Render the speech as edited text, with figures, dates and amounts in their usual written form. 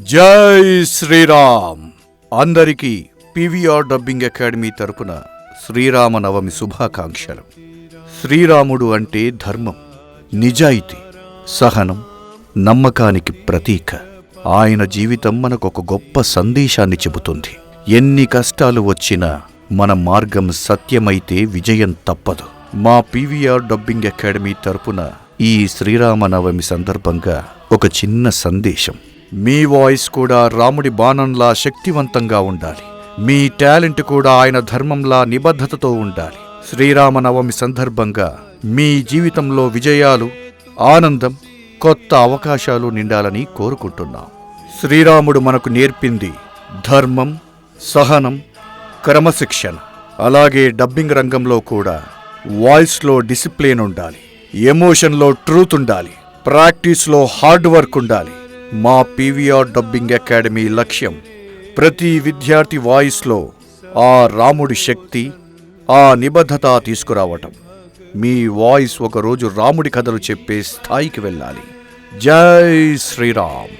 జై శ్రీరామ్. అందరికీ PVR dubbing academy తరపున శ్రీరామనవమి శుభాకాంక్షలు. శ్రీరాముడు అంటే ధర్మం, నిజాయితీ, సహనం, నమ్మకానికి ప్రతీక. ఆయన జీవితం మనకొక గొప్ప సందేశాన్ని చెబుతుంది. ఎన్ని కష్టాలు వచ్చినా మన మార్గం సత్యమైతే విజయం తప్పదు. మా పీవీఆర్ డబ్బింగ్ అకాడమీ తరపున ఈ శ్రీరామనవమి సందర్భంగా ఒక చిన్న సందేశం. మీ వాయిస్ కూడా రాముడి బాణంలా శక్తివంతంగా ఉండాలి. మీ టాలెంట్ కూడా ఆయన ధర్మంలా నిబద్ధతతో ఉండాలి. శ్రీరామనవమి సందర్భంగా మీ జీవితంలో విజయాలు, ఆనందం, కొత్త అవకాశాలు నిండాలని కోరుకుంటున్నాం. శ్రీరాముడు మనకు నేర్పింది ధర్మం, సహనం, క్రమశిక్షణ. అలాగే డబ్బింగ్ రంగంలో కూడా వాయిస్లో డిసిప్లిన్ ఉండాలి, ఎమోషన్లో ట్రూత్ ఉండాలి, ప్రాక్టీస్లో హార్డ్ వర్క్ ఉండాలి. మా పీవీఆర్ డబ్బింగ్ అకాడమీ లక్ష్యం ప్రతి విద్యార్థి వాయిస్లో ఆ రాముడి శక్తి, ఆ నిబద్ధత తీసుకురావటం. మీ వాయిస్ ఒకరోజు రాముడి కథలు చెప్పే స్థాయికి వెళ్ళాలి. జై శ్రీరామ్.